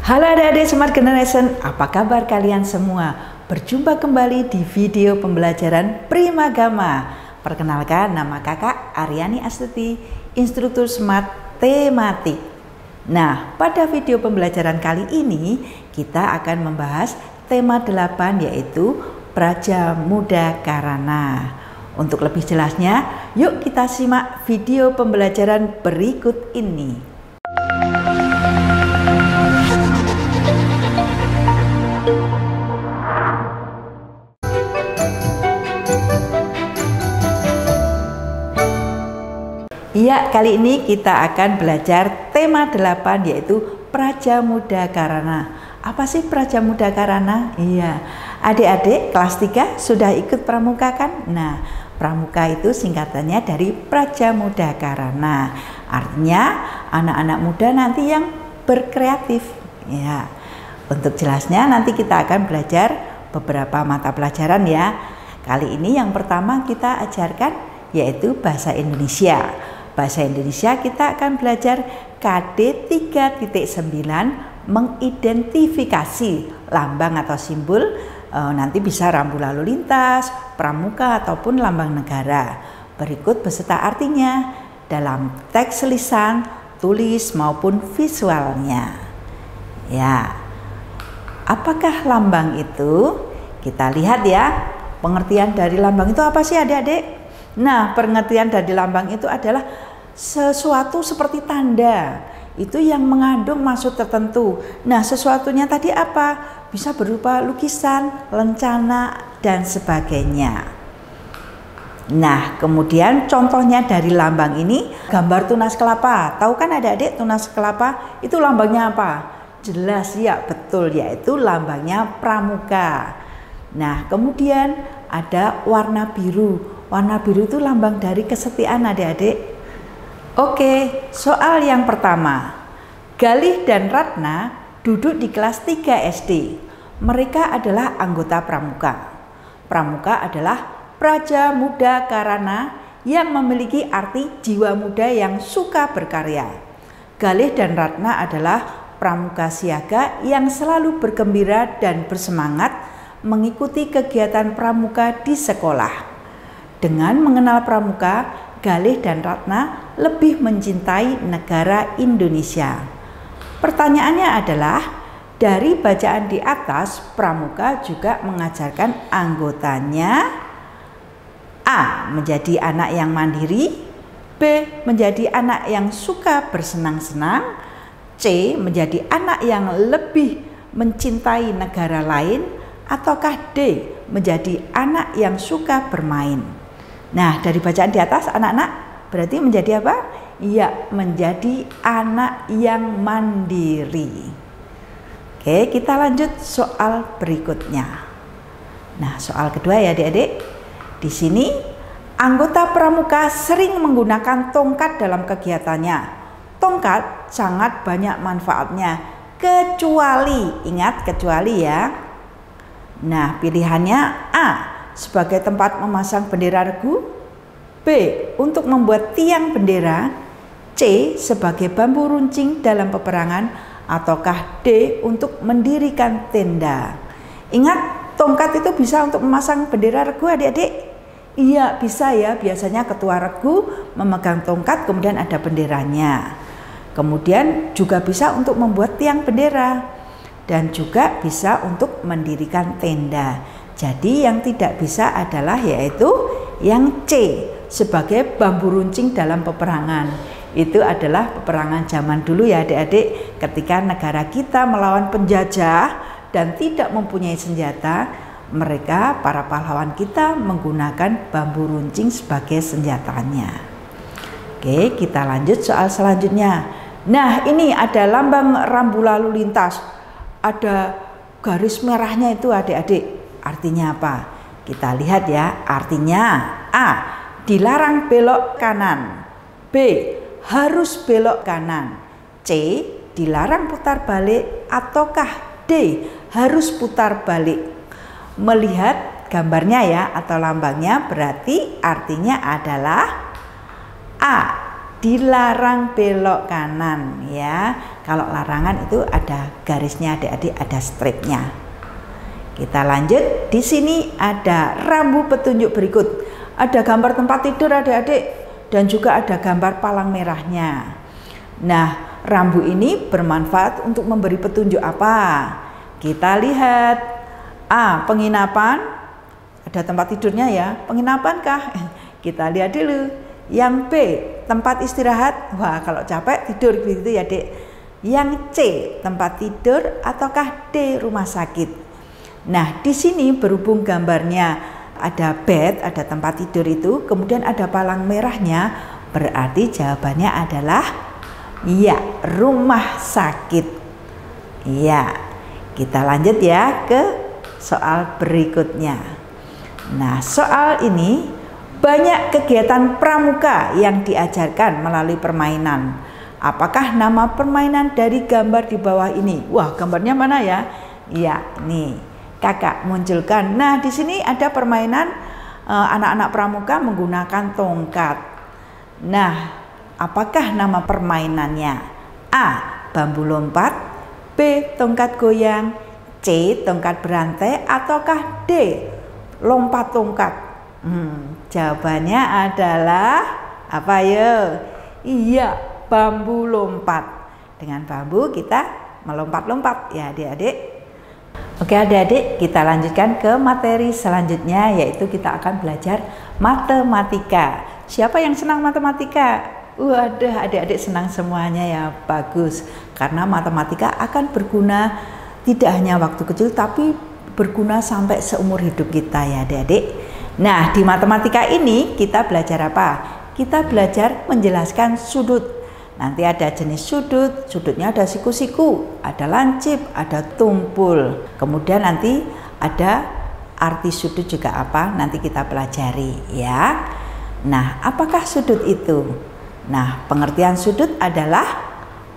Halo adik-adik Smart Generation, apa kabar kalian semua? Berjumpa kembali di video pembelajaran Primagama. Perkenalkan, nama kakak Aryani Astuti, instruktur Smart Tematik. Nah, pada video pembelajaran kali ini kita akan membahas tema 8, yaitu Praja Muda Karana. Untuk lebih jelasnya, yuk kita simak video pembelajaran berikut ini. Ya, kali ini kita akan belajar tema 8, yaitu Praja Muda Karana. Apa sih Praja Muda Karana? Iya, adik-adik kelas 3 sudah ikut pramuka kan? Nah, pramuka itu singkatannya dari Praja Muda Karana. Artinya anak-anak muda nanti yang berkreatif. Ya, untuk jelasnya nanti kita akan belajar beberapa mata pelajaran ya. Kali ini yang pertama kita ajarkan yaitu bahasa Indonesia. Bahasa Indonesia kita akan belajar KD 3.9 mengidentifikasi lambang atau simbol, nanti bisa rambu lalu lintas, pramuka ataupun lambang negara. Berikut beserta artinya dalam teks lisan, tulis maupun visualnya. Ya, apakah lambang itu? Kita lihat ya, pengertian dari lambang itu apa sih adik-adik? Nah, pengertian dari lambang itu adalah sesuatu seperti tanda, itu yang mengandung maksud tertentu. Nah, sesuatunya tadi apa? Bisa berupa lukisan, lencana, dan sebagainya. Nah, kemudian contohnya dari lambang ini, gambar tunas kelapa. Tahu kan adik-adik tunas kelapa itu lambangnya apa? Jelas ya, betul, yaitu lambangnya pramuka. Nah, kemudian ada warna biru. Warna biru itu lambang dari kesetiaan adik-adik. Oke, soal yang pertama. Galih dan Ratna duduk di kelas 3 SD. Mereka adalah anggota pramuka. Pramuka adalah Praja Muda Karana yang memiliki arti jiwa muda yang suka berkarya. Galih dan Ratna adalah pramuka siaga yang selalu bergembira dan bersemangat mengikuti kegiatan pramuka di sekolah. Dengan mengenal pramuka, Galih dan Ratna lebih mencintai negara Indonesia. Pertanyaannya adalah, dari bacaan di atas, pramuka juga mengajarkan anggotanya A. Menjadi anak yang mandiri, B. Menjadi anak yang suka bersenang-senang, C. Menjadi anak yang lebih mencintai negara lain, ataukah D. Menjadi anak yang suka bermain. Nah, dari bacaan di atas anak-anak berarti menjadi apa? Iya, menjadi anak yang mandiri. Oke, kita lanjut soal berikutnya. Nah, soal kedua ya adik-adik. Di sini anggota pramuka sering menggunakan tongkat dalam kegiatannya. Tongkat sangat banyak manfaatnya, kecuali, ingat kecuali ya. Nah, pilihannya A. Sebagai tempat memasang bendera regu, B. Untuk membuat tiang bendera, C. Sebagai bambu runcing dalam peperangan, ataukah D. Untuk mendirikan tenda. Ingat, tongkat itu bisa untuk memasang bendera regu adik-adik? Iya, bisa ya. Biasanya ketua regu memegang tongkat, kemudian ada benderanya. Kemudian juga bisa untuk membuat tiang bendera, dan juga bisa untuk mendirikan tenda. Jadi yang tidak bisa adalah yaitu yang C, sebagai bambu runcing dalam peperangan. Itu adalah peperangan zaman dulu ya adik-adik, ketika negara kita melawan penjajah dan tidak mempunyai senjata, mereka para pahlawan kita menggunakan bambu runcing sebagai senjatanya. Oke, kita lanjut soal selanjutnya. Nah, ini ada lambang rambu lalu lintas, ada garis merahnya itu adik-adik. Artinya apa? Kita lihat ya, artinya A. Dilarang belok kanan, B. Harus belok kanan, C. Dilarang putar balik, ataukah D. Harus putar balik. Melihat gambarnya ya atau lambangnya berarti artinya adalah A. dilarang belok kanan ya. Kalau larangan itu ada garisnya adik-adik, ada stripnya. Kita lanjut. Di sini ada rambu petunjuk berikut. Ada gambar tempat tidur adik-adik dan juga ada gambar palang merahnya. Nah, rambu ini bermanfaat untuk memberi petunjuk apa? Kita lihat. A. Penginapan. Ada tempat tidurnya ya. Penginapan kah? Kita lihat dulu. Yang B. Tempat istirahat. Wah, kalau capek tidur begitu ya, Dek. Yang C. Tempat tidur ataukah D. Rumah sakit. Nah, di sini berhubung gambarnya ada bed, ada tempat tidur itu, kemudian ada palang merahnya, berarti jawabannya adalah ya, rumah sakit. Ya, kita lanjut ya ke soal berikutnya. Nah, soal ini banyak kegiatan pramuka yang diajarkan melalui permainan. Apakah nama permainan dari gambar di bawah ini? Wah, gambarnya mana ya? Ya, nih. Kakak munculkan. Nah, di sini ada permainan anak-anak pramuka menggunakan tongkat. Nah, apakah nama permainannya? A. Bambu lompat. B. Tongkat goyang. C. Tongkat berantai. Ataukah D. Lompat tongkat? Jawabannya adalah apa ya? Iya, bambu lompat. Dengan bambu kita melompat-lompat ya adik-adik. Oke adik-adik, kita lanjutkan ke materi selanjutnya, yaitu kita akan belajar matematika. Siapa yang senang matematika? Waduh, adik-adik senang semuanya ya, bagus. Karena matematika akan berguna tidak hanya waktu kecil, tapi berguna sampai seumur hidup kita ya adik-adik. Nah, di matematika ini kita belajar apa? Kita belajar menjelaskan sudut. Nanti ada jenis sudut, sudutnya ada siku-siku, ada lancip, ada tumpul. Kemudian nanti ada arti sudut juga apa, nanti kita pelajari ya. Nah, apakah sudut itu? Nah, pengertian sudut adalah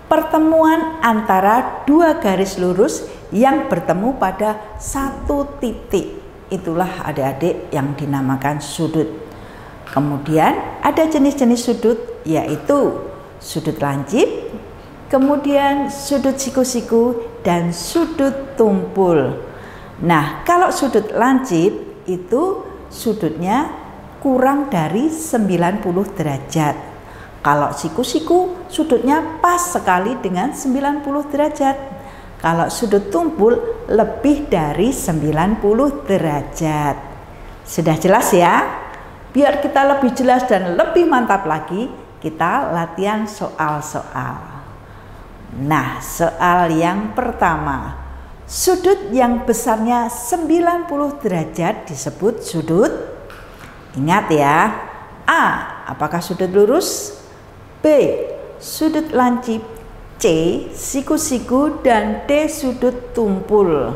pertemuan antara dua garis lurus yang bertemu pada satu titik. Itulah adik-adik yang dinamakan sudut. Kemudian ada jenis-jenis sudut, yaitu sudut lancip, kemudian sudut siku-siku, dan sudut tumpul. Nah, kalau sudut lancip itu sudutnya kurang dari 90 derajat. Kalau siku-siku sudutnya pas sekali dengan 90 derajat. Kalau sudut tumpul lebih dari 90 derajat. Sudah jelas ya? Biar kita lebih jelas dan lebih mantap lagi, kita latihan soal-soal. Nah, soal yang pertama. Sudut yang besarnya 90 derajat disebut sudut. Ingat ya. A. Apakah sudut lurus? B. Sudut lancip. C. Siku-siku. Dan D. Sudut tumpul.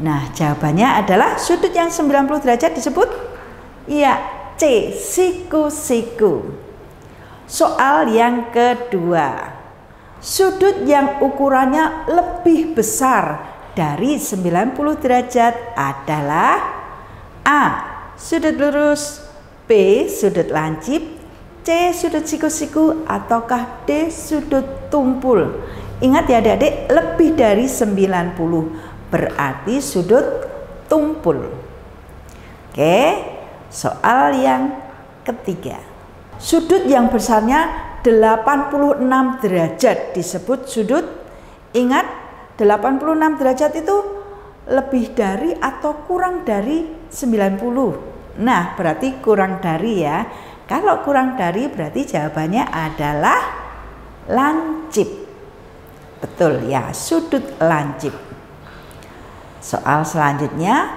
Nah, jawabannya adalah sudut yang 90 derajat disebut ya, C. Siku-siku. Soal yang kedua. Sudut yang ukurannya lebih besar dari 90 derajat adalah A. Sudut lurus, B. Sudut lancip, C. Sudut siku-siku, ataukah D. Sudut tumpul. Ingat ya adik-adik, lebih dari 90 berarti sudut tumpul. Oke, soal yang ketiga. Sudut yang besarnya 86 derajat disebut sudut. Ingat, 86 derajat itu lebih dari atau kurang dari 90. Nah, berarti kurang dari ya. Kalau kurang dari berarti jawabannya adalah lancip. Betul ya, sudut lancip. Soal selanjutnya,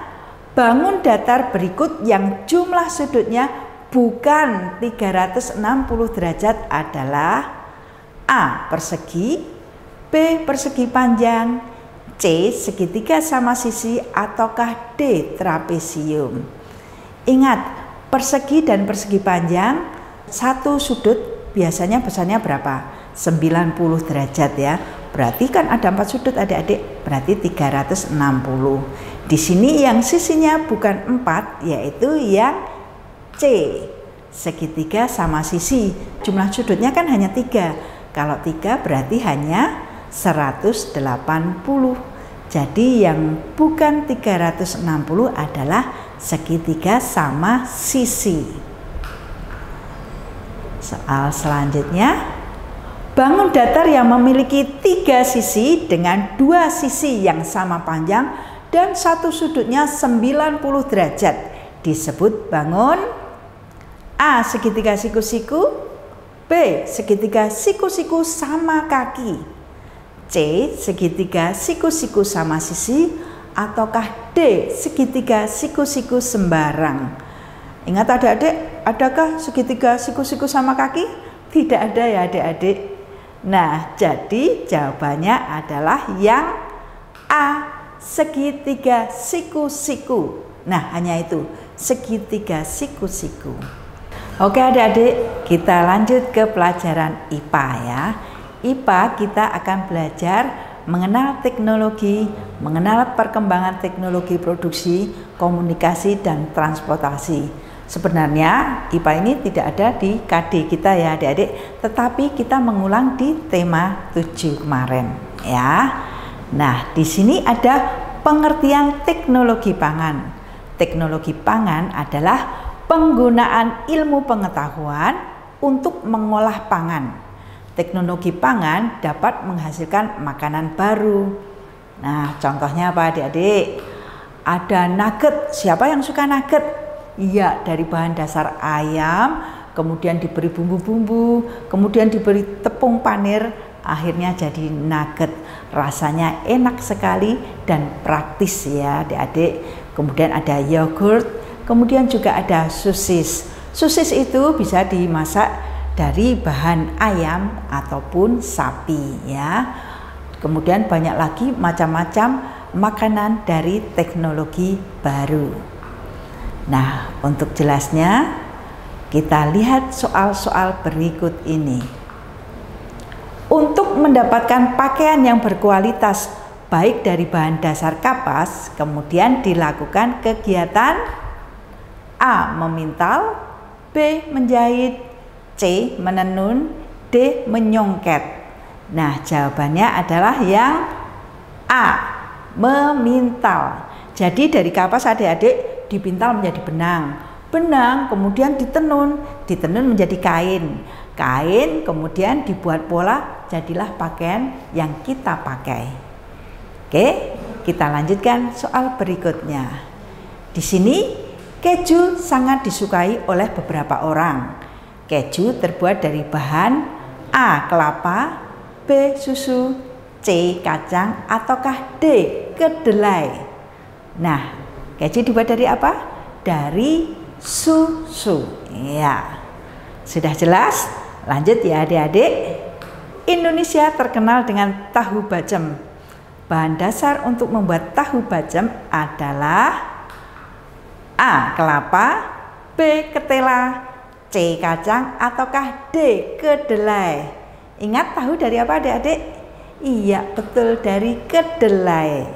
bangun datar berikut yang jumlah sudutnya bukan 360 derajat adalah A. Persegi, B. Persegi panjang, C. Segitiga sama sisi, ataukah D. Trapesium. Ingat, persegi dan persegi panjang, satu sudut biasanya besarnya berapa? 90 derajat ya. Berarti kan ada 4 sudut adik-adik, berarti 360. Di sini yang sisinya bukan 4, yaitu yang C, segitiga sama sisi. Jumlah sudutnya kan hanya 3. Kalau 3 berarti hanya 180. Jadi yang bukan 360 adalah segitiga sama sisi. Soal selanjutnya, bangun datar yang memiliki 3 sisi dengan 2 sisi yang sama panjang dan satu sudutnya 90 derajat disebut bangun A. Segitiga siku-siku, B. Segitiga siku-siku sama kaki, C. Segitiga siku-siku sama sisi, ataukah D. Segitiga siku-siku sembarang. Ingat adik-adik, adakah segitiga siku-siku sama kaki? Tidak ada ya adik-adik. Nah, jadi jawabannya adalah yang A. Segitiga siku-siku. Nah, hanya itu, segitiga siku-siku. Oke adik-adik, kita lanjut ke pelajaran IPA ya. IPA kita akan belajar mengenal teknologi, mengenal perkembangan teknologi produksi, komunikasi, dan transportasi. Sebenarnya IPA ini tidak ada di KD kita ya adik-adik, tetapi kita mengulang di tema 7 kemarin ya. Nah, di sini ada pengertian teknologi pangan. Teknologi pangan adalah penggunaan ilmu pengetahuan untuk mengolah pangan. Teknologi pangan dapat menghasilkan makanan baru. Nah, contohnya apa adik-adik? Ada nugget. Siapa yang suka nugget? Iya, dari bahan dasar ayam, kemudian diberi bumbu-bumbu, kemudian diberi tepung panir, akhirnya jadi nugget. Rasanya enak sekali dan praktis ya adik-adik. Kemudian ada yogurt, kemudian juga ada sosis. Sosis itu bisa dimasak dari bahan ayam ataupun sapi ya. Kemudian banyak lagi macam-macam makanan dari teknologi baru. Nah, untuk jelasnya kita lihat soal-soal berikut ini. Untuk mendapatkan pakaian yang berkualitas baik dari bahan dasar kapas, kemudian dilakukan kegiatan A. Memintal, B. Menjahit, C. Menenun, D. Menyongket. Nah, jawabannya adalah yang A. Memintal. Jadi dari kapas adik-adik dipintal menjadi benang, benang kemudian ditenun menjadi kain, kain kemudian dibuat pola, jadilah pakaian yang kita pakai. Oke, kita lanjutkan soal berikutnya. Di sini keju sangat disukai oleh beberapa orang. Keju terbuat dari bahan A. Kelapa, B. Susu, C. Kacang, ataukah D. Kedelai. Nah, keju dibuat dari apa? Dari susu. Ya, sudah jelas? Lanjut ya adik-adik. Indonesia terkenal dengan tahu bacem. Bahan dasar untuk membuat tahu bacem adalah A. Kelapa, B. Ketela, C. Kacang, ataukah D. Kedelai. Ingat tahu dari apa adik-adik? Iya, betul, dari kedelai.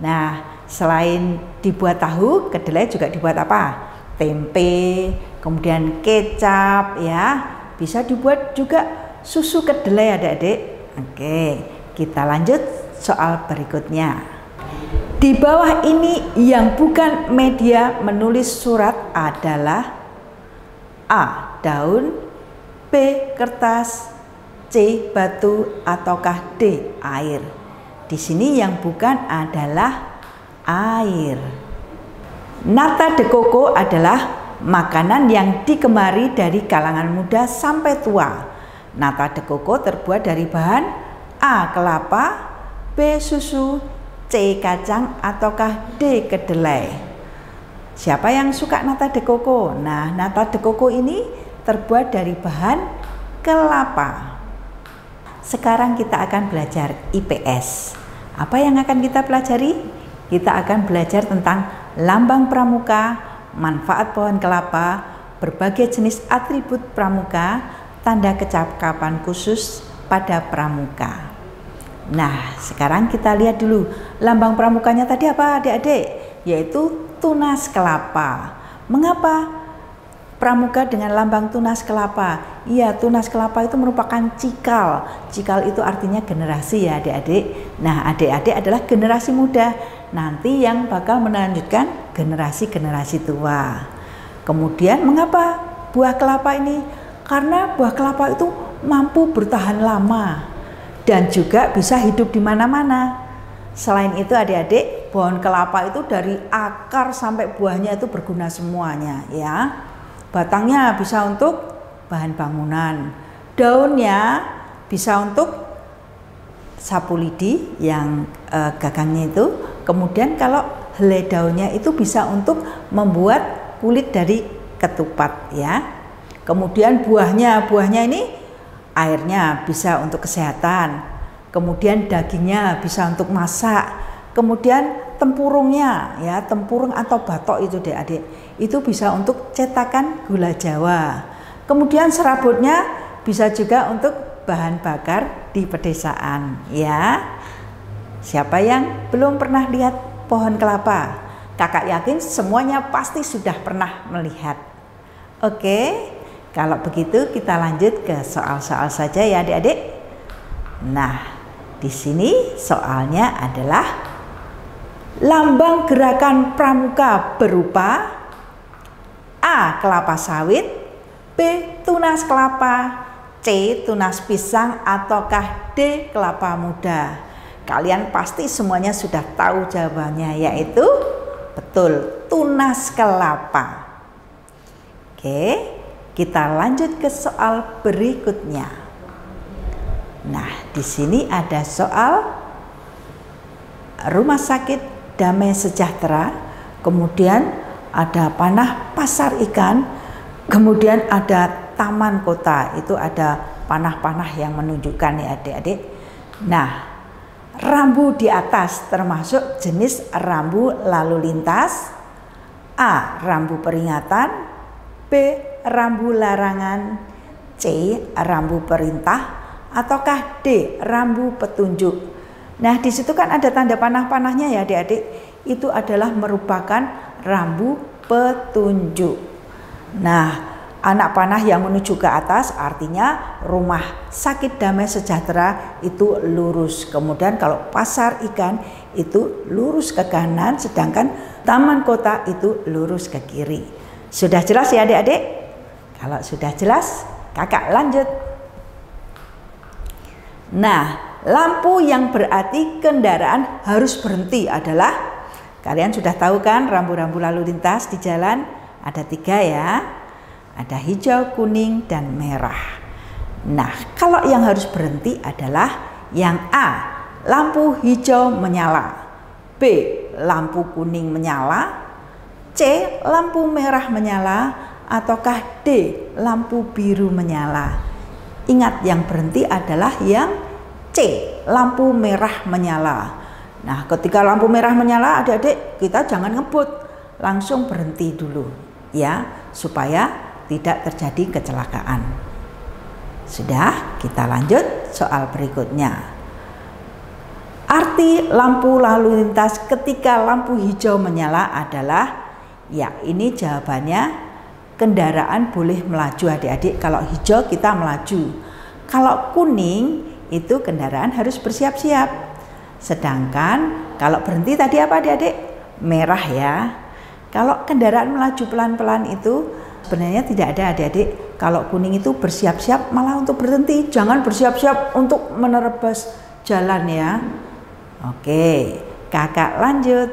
Nah, selain dibuat tahu, kedelai juga dibuat apa? Tempe, kemudian kecap ya. Bisa dibuat juga susu kedelai adik-adik. Oke, kita lanjut soal berikutnya. Di bawah ini yang bukan media menulis surat adalah A. Daun, B. Kertas, C. Batu, ataukah D. Air. Di sini yang bukan adalah air. Nata de coco adalah makanan yang digemari dari kalangan muda sampai tua. Nata de coco terbuat dari bahan A. Kelapa, B. Susu, C. Kacang, ataukah D. Kedelai. Siapa yang suka nata de coco? Nah, nata de coco ini terbuat dari bahan kelapa. Sekarang kita akan belajar IPS. Apa yang akan kita pelajari? Kita akan belajar tentang lambang pramuka, manfaat pohon kelapa, berbagai jenis atribut pramuka, tanda kecakapan khusus pada pramuka. Nah, sekarang kita lihat dulu lambang pramukanya tadi apa adik-adik? Yaitu tunas kelapa. Mengapa pramuka dengan lambang tunas kelapa. Iya, tunas kelapa itu merupakan cikal. Cikal itu artinya generasi ya adik-adik. Nah, adik-adik adalah generasi muda. Nanti yang bakal melanjutkan generasi-generasi tua. Kemudian mengapa buah kelapa ini? Karena buah kelapa itu mampu bertahan lama dan juga bisa hidup di mana-mana. Selain itu adik-adik, pohon kelapa itu dari akar sampai buahnya itu berguna semuanya ya. Batangnya bisa untuk bahan bangunan, daunnya bisa untuk sapu lidi yang gagangnya itu. Kemudian kalau helai daunnya itu bisa untuk membuat kulit dari ketupat ya. Kemudian buahnya ini airnya bisa untuk kesehatan. Kemudian dagingnya bisa untuk masak. Kemudian tempurungnya ya, tempurung atau batok itu adik-adik, itu bisa untuk cetakan gula Jawa. Kemudian serabutnya bisa juga untuk bahan bakar di pedesaan ya. Siapa yang belum pernah lihat pohon kelapa? Kakak yakin semuanya pasti sudah pernah melihat. Oke, kalau begitu kita lanjut ke soal-soal saja ya adik-adik. Nah, di sini soalnya adalah lambang gerakan pramuka berupa A. Kelapa sawit, B. Tunas kelapa, C. Tunas pisang, ataukah D. Kelapa muda? Kalian pasti semuanya sudah tahu jawabannya, yaitu betul, tunas kelapa. Oke, kita lanjut ke soal berikutnya. Nah, di sini ada soal rumah sakit Damai Sejahtera, kemudian ada panah pasar ikan, kemudian ada taman kota, itu ada panah-panah yang menunjukkan ya adik-adik. Nah, rambu di atas termasuk jenis rambu lalu lintas. A. Rambu peringatan, B. Rambu larangan, C. Rambu perintah, ataukah D. Rambu petunjuk? Nah, di situ kan ada tanda panah-panahnya ya adik-adik. Itu adalah merupakan rambu petunjuk. Nah, anak panah yang menuju ke atas artinya rumah sakit Damai Sejahtera itu lurus. Kemudian kalau pasar ikan itu lurus ke kanan, sedangkan taman kota itu lurus ke kiri. Sudah jelas ya adik-adik? Kalau sudah jelas, kakak lanjut. Nah, lampu yang berarti kendaraan harus berhenti adalah, kalian sudah tahu kan rambu-rambu lalu lintas di jalan ada 3 ya. Ada hijau, kuning, dan merah. Nah, kalau yang harus berhenti adalah yang A, lampu hijau menyala, B, lampu kuning menyala, C, lampu merah menyala, ataukah D, lampu biru menyala. Ingat, yang berhenti adalah yang C, lampu merah menyala. Nah, ketika lampu merah menyala adik-adik, kita jangan ngebut, langsung berhenti dulu ya, supaya tidak terjadi kecelakaan. Sudah, kita lanjut soal berikutnya. Arti lampu lalu lintas ketika lampu hijau menyala adalah, ya ini jawabannya, kendaraan boleh melaju adik-adik. Kalau hijau kita melaju. Kalau kuning itu kendaraan harus bersiap-siap. Sedangkan kalau berhenti tadi apa adik-adik? Merah ya. Kalau kendaraan melaju pelan-pelan itu sebenarnya tidak ada adik-adik. Kalau kuning itu bersiap-siap malah untuk berhenti. Jangan bersiap-siap untuk menerobos jalan ya. Oke, kakak lanjut.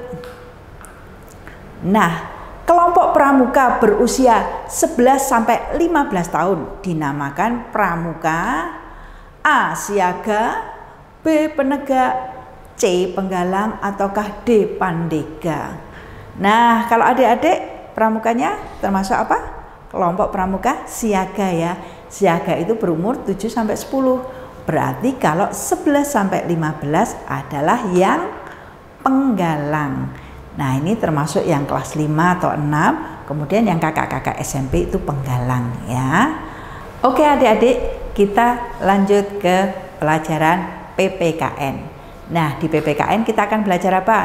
Nah, kelompok pramuka berusia 11-15 tahun dinamakan pramuka. A. Siaga, B. Penegak, C. Penggalang, ataukah D. Pandega? Nah, kalau adik-adik pramukanya termasuk apa? Kelompok pramuka siaga ya. Siaga itu berumur 7-10. Berarti kalau 11-15 adalah yang penggalang. Nah, ini termasuk yang kelas 5 atau 6. Kemudian yang kakak-kakak SMP itu penggalang ya. Oke adik-adik, kita lanjut ke pelajaran PPKN. Nah, di PPKN kita akan belajar apa?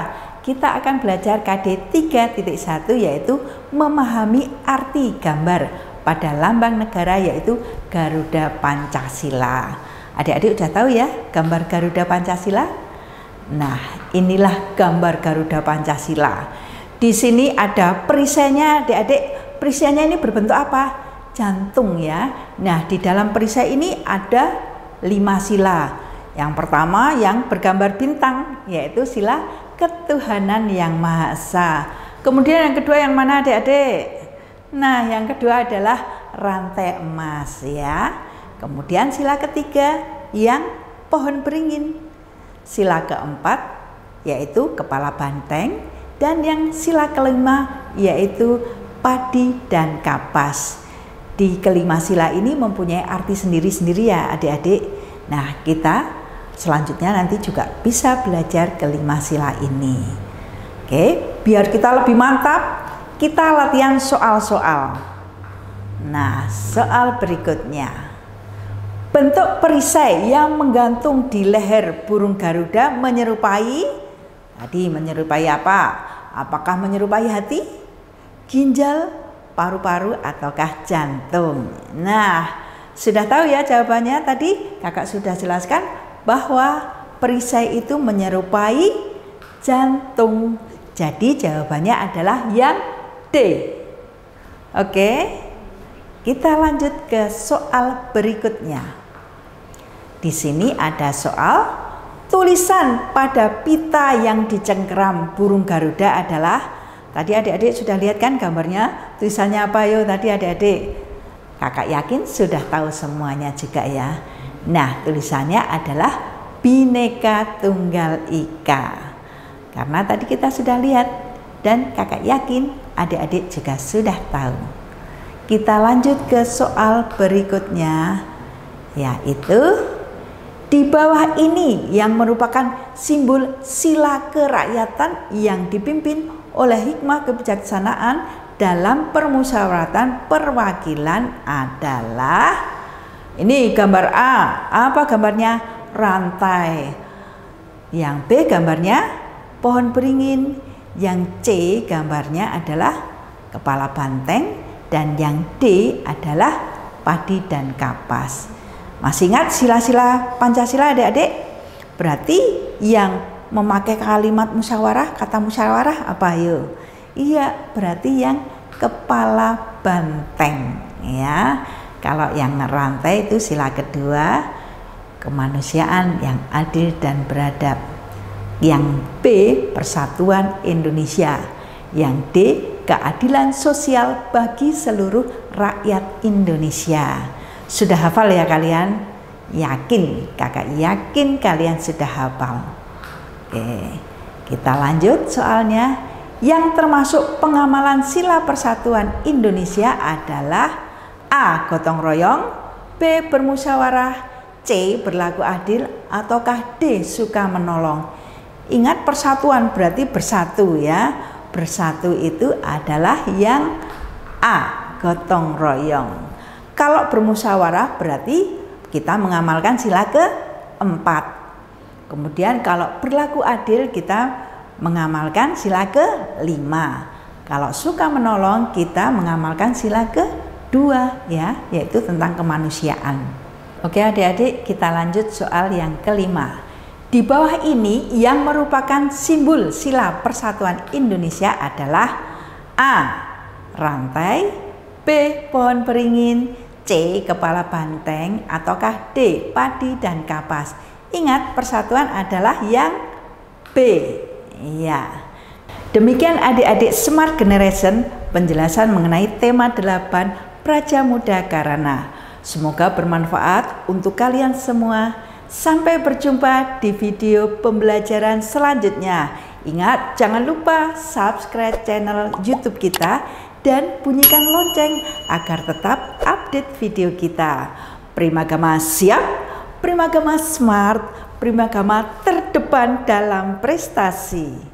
Kita akan belajar KD 3.1, yaitu memahami arti gambar pada lambang negara yaitu Garuda Pancasila. Adik-adik udah tahu ya gambar Garuda Pancasila? Nah, inilah gambar Garuda Pancasila. Di sini ada perisainya, adik-adik. Perisainya ini berbentuk apa? Jantung ya. Nah, di dalam perisai ini ada 5 sila. Yang pertama yang bergambar bintang, yaitu sila ketuhanan yang Maha Esa. Kemudian yang kedua yang mana adik-adik? Nah, yang kedua adalah rantai emas ya. Kemudian sila ketiga yang pohon beringin. Sila keempat yaitu kepala banteng, dan yang sila kelima yaitu padi dan kapas. Di kelima sila ini mempunyai arti sendiri-sendiri ya adik-adik. Nah, kita selanjutnya nanti juga bisa belajar kelima sila ini. Oke, biar kita lebih mantap, kita latihan soal-soal. Nah, soal berikutnya. Bentuk perisai yang menggantung di leher burung Garuda menyerupai, tadi menyerupai apa? Apakah menyerupai hati, ginjal, paru-paru, ataukah jantung? Nah, sudah tahu ya jawabannya tadi? Kakak sudah jelaskan bahwa perisai itu menyerupai jantung. Jadi jawabannya adalah yang D. Oke, kita lanjut ke soal berikutnya. Di sini ada soal tulisan pada pita yang dicengkeram burung Garuda adalah, tadi adik-adik sudah lihat kan gambarnya, tulisannya apa yuk tadi adik-adik? Kakak yakin sudah tahu semuanya juga ya. Nah, tulisannya adalah Bhinneka Tunggal Ika. Karena tadi kita sudah lihat dan kakak yakin adik-adik juga sudah tahu. Kita lanjut ke soal berikutnya, yaitu di bawah ini yang merupakan simbol sila kerakyatan yang dipimpin oleh hikmah kebijaksanaan dalam permusyawaratan perwakilan adalah, ini gambar A, apa gambarnya? Rantai. Yang B gambarnya pohon beringin, yang C gambarnya adalah kepala banteng, dan yang D adalah padi dan kapas. Masih ingat sila-sila Pancasila adik-adik? Berarti yang memakai kalimat musyawarah, kata musyawarah apa yuk? Iya, berarti yang kepala banteng ya. Kalau yang rantai itu sila kedua, kemanusiaan yang adil dan beradab. Yang B, persatuan Indonesia. Yang D, keadilan sosial bagi seluruh rakyat Indonesia. Sudah hafal ya kalian? Yakin, kakak yakin kalian sudah hafal. Oke, kita lanjut soalnya. Yang termasuk pengamalan sila persatuan Indonesia adalah A, gotong royong, B, bermusyawarah, C, berlaku adil, ataukah D, suka menolong. Ingat persatuan berarti bersatu ya. Bersatu itu adalah yang A, gotong royong. Kalau bermusyawarah berarti kita mengamalkan sila keempat. Kemudian kalau berlaku adil kita mengamalkan sila kelima. Kalau suka menolong kita mengamalkan sila kedua ya, yaitu tentang kemanusiaan. Oke adik-adik, kita lanjut soal yang kelima. Di bawah ini yang merupakan simbol sila persatuan Indonesia adalah A, rantai, B, pohon beringin, C, kepala banteng, ataukah D, padi dan kapas. Ingat, persatuan adalah yang B. Iya. Demikian adik-adik Smart Generation penjelasan mengenai tema 8 Prajamuda Karana. Semoga bermanfaat untuk kalian semua. Sampai berjumpa di video pembelajaran selanjutnya. Ingat, jangan lupa subscribe channel YouTube kita dan bunyikan lonceng agar tetap update video kita. Primagama siap, Primagama smart, Primagama terdepan dalam prestasi.